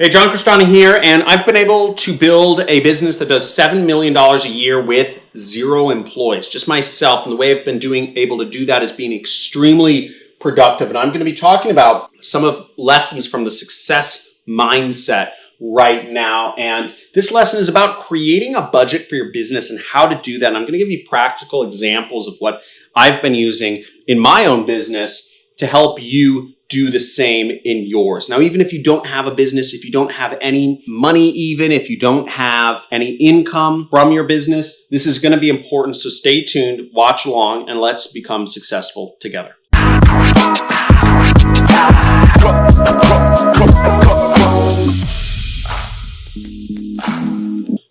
Hey, John Crestani here, and I've been able to build a business that does $7 million a year with 0 employees, just myself. And the way I've been able to do that is being extremely productive. And I'm going to be talking about some of lessons from the success mindset right now. And this lesson is about creating a budget for your business and how to do that. And I'm going to give you practical examples of what I've been using in my own business to help you do the same in yours. Now, even if you don't have a business, if you don't have any money, even if you don't have any income from your business, this is going to be important. So stay tuned, watch along, and let's become successful together.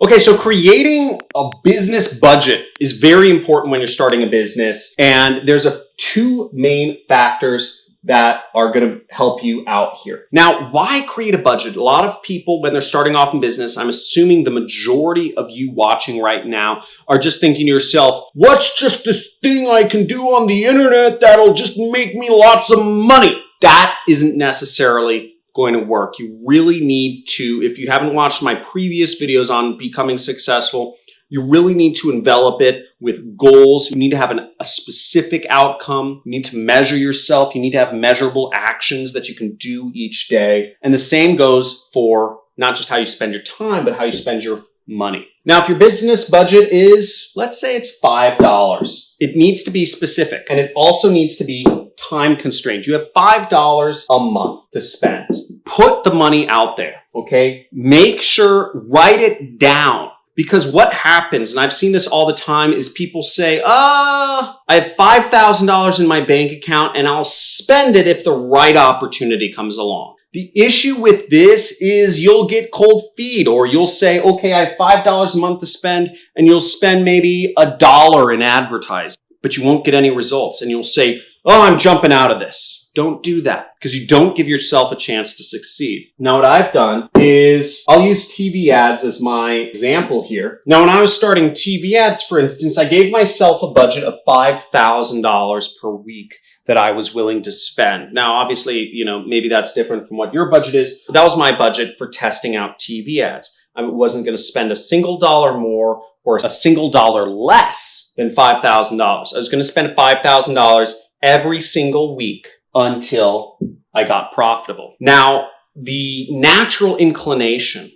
Okay, so creating a business budget is very important when you're starting a business. And there's two main factors that are going to help you out here. Now, why create a budget? A lot of people, when they're starting off in business, I'm assuming the majority of you watching right now are just thinking to yourself, what's just this thing I can do on the internet that'll just make me lots of money? That isn't necessarily going to work. You really need to, if you haven't watched my previous videos on becoming successful, you really need to envelop it with goals. You need to have a specific outcome. You need to measure yourself. You need to have measurable actions that you can do each day. And the same goes for not just how you spend your time, but how you spend your money. Now, if your business budget is, let's say it's $5, it needs to be specific, and it also needs to be time constrained. You have $5 a month to spend. Put the money out there, okay? Make sure, write it down. Because what happens, and I've seen this all the time, is people say, I have $5,000 in my bank account and I'll spend it if the right opportunity comes along. The issue with this is you'll get cold feet, or you'll say, okay, I have $5 a month to spend, and you'll spend maybe $1 in advertising, but you won't get any results. And you'll say, oh, I'm jumping out of this. Don't do that, because you don't give yourself a chance to succeed. Now, what I've done is I'll use TV ads as my example here. Now, when I was starting TV ads, for instance, I gave myself a budget of $5,000 per week that I was willing to spend. Now, obviously, maybe that's different from what your budget is. But that was my budget for testing out TV ads. I wasn't going to spend a single dollar more or a single dollar less than $5,000. I was going to spend $5,000 every single week until I got profitable. Now, the natural inclination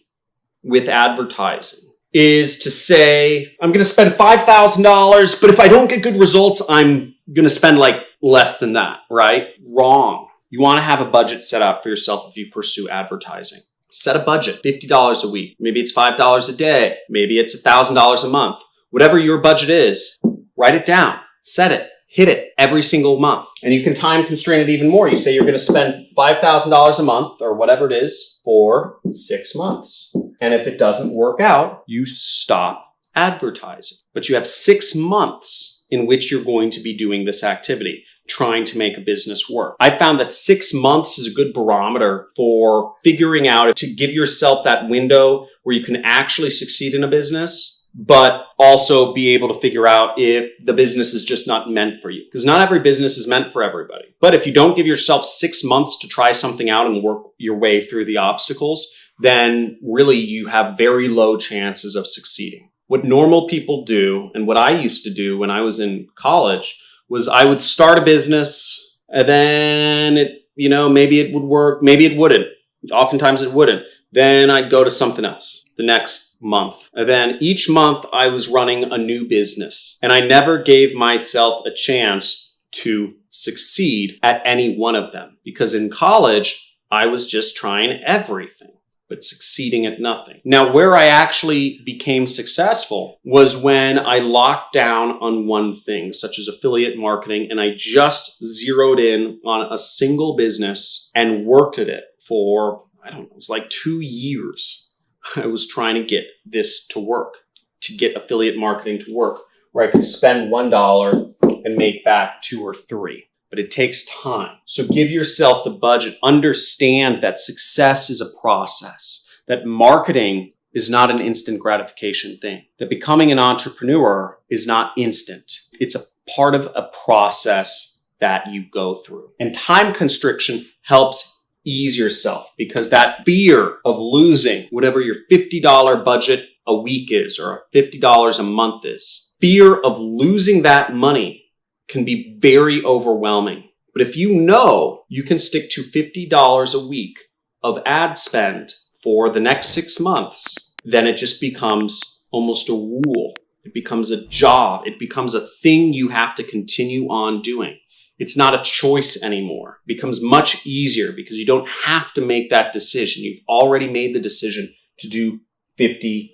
with advertising is to say, I'm going to spend $5,000, but if I don't get good results, I'm going to spend like less than that, right? Wrong. You want to have a budget set up for yourself if you pursue advertising. Set a budget, $50 a week. Maybe it's $5 a day. Maybe it's $1,000 a month. Whatever your budget is, write it down, set it. Hit it every single month. And you can time constrain it even more. You say you're going to spend $5,000 a month or whatever it is for 6 months. And if it doesn't work out, you stop advertising. But you have 6 months in which you're going to be doing this activity, trying to make a business work. I found that 6 months is a good barometer for figuring out to give yourself that window where you can actually succeed in a business, but also be able to figure out if the business is just not meant for you. Because not every business is meant for everybody. But if you don't give yourself 6 months to try something out and work your way through the obstacles, then really you have very low chances of succeeding. What normal people do, and what I used to do when I was in college, was I would start a business and then maybe it would work, maybe it wouldn't. Oftentimes it wouldn't. Then I'd go to something else the next month. And then each month I was running a new business, and I never gave myself a chance to succeed at any one of them, because in college I was just trying everything but succeeding at nothing. Now, where I actually became successful was when I locked down on one thing, such as affiliate marketing, and I just zeroed in on a single business and worked at it for, it was like 2 years. I was trying to get this to work, to get affiliate marketing to work, where I could spend $1 and make back 2 or 3. But it takes time. So give yourself the budget. Understand that success is a process, that marketing is not an instant gratification thing, that becoming an entrepreneur is not instant. It's a part of a process that you go through. And time constriction helps ease yourself, because that fear of losing whatever your $50 budget a week is or $50 a month is, fear of losing that money can be very overwhelming. But if you know you can stick to $50 a week of ad spend for the next 6 months, then it just becomes almost a rule. It becomes a job. It becomes a thing you have to continue on doing. It's not a choice anymore. It becomes much easier because you don't have to make that decision. You've already made the decision to do $50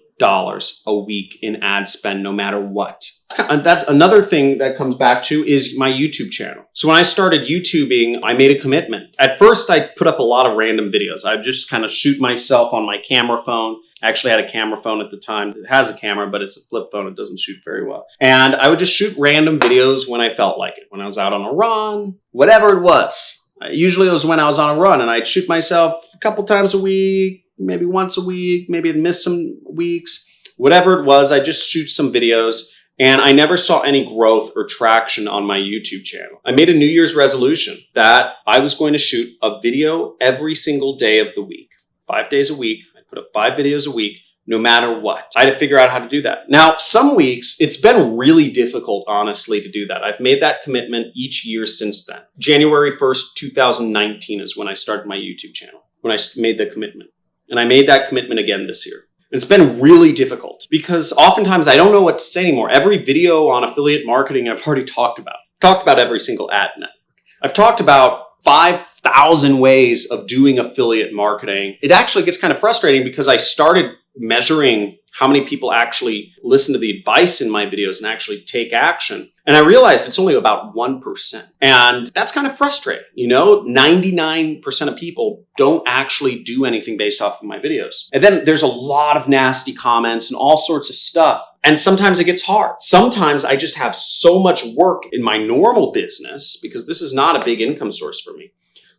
a week in ad spend no matter what. And that's another thing that comes back to is my YouTube channel. So when I started YouTubing, I made a commitment. At first, I put up a lot of random videos. I just kind of shoot myself on my camera phone. I actually had a camera phone at the time. It has a camera, but it's a flip phone. It doesn't shoot very well. And I would just shoot random videos when I felt like it. When I was out on a run, whatever it was. Usually it was when I was on a run, and I'd shoot myself a couple times a week, maybe once a week, maybe I'd miss some weeks. Whatever it was, I just shoot some videos, and I never saw any growth or traction on my YouTube channel. I made a New Year's resolution that I was going to shoot a video every single day of the week, 5 days a week. Put up 5 videos a week, no matter what. I had to figure out how to do that. Now, some weeks, it's been really difficult, honestly, to do that. I've made that commitment each year since then. January 1st, 2019 is when I started my YouTube channel, when I made the commitment. And I made that commitment again this year. It's been really difficult because oftentimes I don't know what to say anymore. Every video on affiliate marketing I've already talked about every single ad network. I've talked about 5,000 ways of doing affiliate marketing. It actually gets kind of frustrating because I started measuring how many people actually listen to the advice in my videos and actually take action. And I realized it's only about 1%. And that's kind of frustrating. 99% of people don't actually do anything based off of my videos. And then there's a lot of nasty comments and all sorts of stuff. And sometimes it gets hard. Sometimes I just have so much work in my normal business because this is not a big income source for me.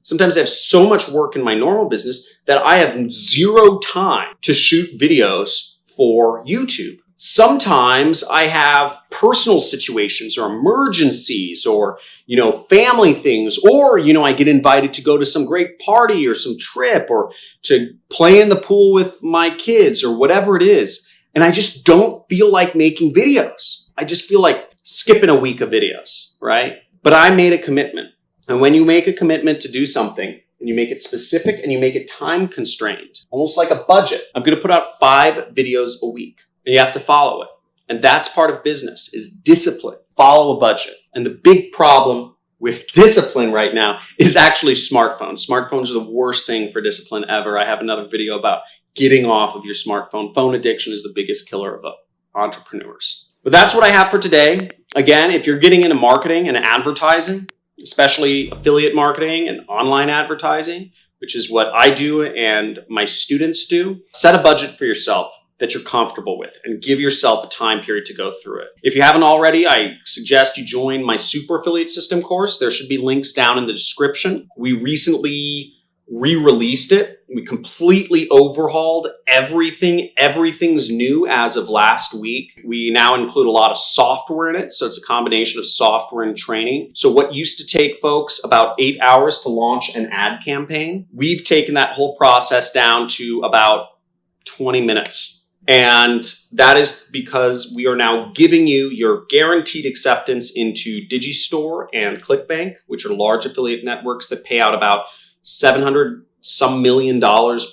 Sometimes I have so much work in my normal business that I have zero time to shoot videos for YouTube. Sometimes I have personal situations or emergencies or, family things, or, I get invited to go to some great party or some trip or to play in the pool with my kids or whatever it is. And I just don't feel like making videos. I just feel like skipping a week of videos, right? But I made a commitment. And when you make a commitment to do something, and you make it specific and you make it time constrained, almost like a budget, I'm going to put out 5 videos a week. And you have to follow it. And that's part of business, is discipline. Follow a budget. And the big problem with discipline right now is actually smartphones. Smartphones are the worst thing for discipline ever. I have another video about getting off of your smartphone. Phone addiction is the biggest killer of entrepreneurs. But that's what I have for today. Again, if you're getting into marketing and advertising, especially affiliate marketing and online advertising, which is what I do and my students do, set a budget for yourself that you're comfortable with and give yourself a time period to go through it. If you haven't already, I suggest you join my Super Affiliate System course. There should be links down in the description. We recently re-released it. We completely overhauled everything. Everything's new as of last week. We now include a lot of software in it. So it's a combination of software and training. So what used to take folks about 8 hours to launch an ad campaign, we've taken that whole process down to about 20 minutes. And that is because we are now giving you your guaranteed acceptance into Digistore and ClickBank, which are large affiliate networks that pay out about $700 some million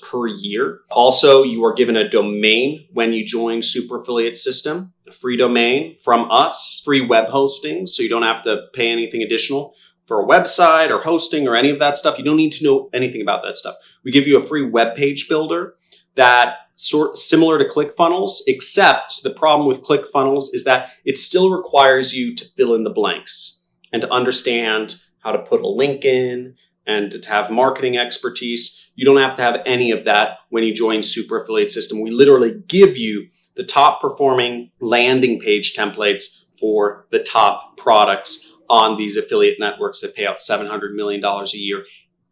per year. Also, you are given a domain when you join Super Affiliate System, a free domain from us, free web hosting, so you don't have to pay anything additional for a website or hosting or any of that stuff. You don't need to know anything about that stuff. We give you a free web page builder that similar to ClickFunnels, except the problem with ClickFunnels is that it still requires you to fill in the blanks and to understand how to put a link in and to have marketing expertise. You don't have to have any of that when you join Super Affiliate System. We literally give you the top performing landing page templates for the top products on these affiliate networks that pay out $700 million a year.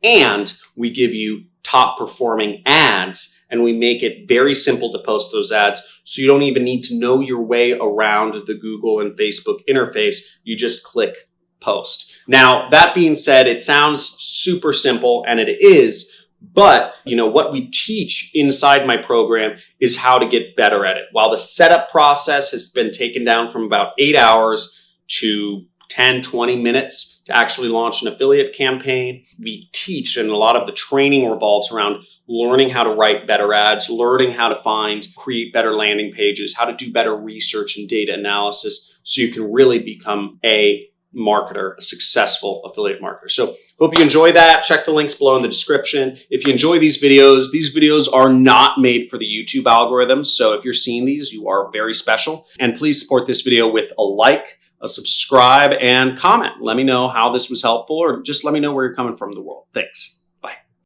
And we give you top performing ads, and we make it very simple to post those ads. So you don't even need to know your way around the Google and Facebook interface. You just click post. Now, that being said, it sounds super simple, and it is, But, what we teach inside my program is how to get better at it. While the setup process has been taken down from about 8 hours to 10, 20 minutes to actually launch an affiliate campaign, we teach, and a lot of the training revolves around learning how to write better ads, learning how to create better landing pages, how to do better research and data analysis so you can really become a marketer, a successful affiliate marketer. So hope you enjoy that. Check the links below in the description. If you enjoy these videos are not made for the YouTube algorithm. So if you're seeing these, you are very special. And please support this video with a like, a subscribe, and comment. Let me know how this was helpful, or just let me know where you're coming from in the world. Thanks.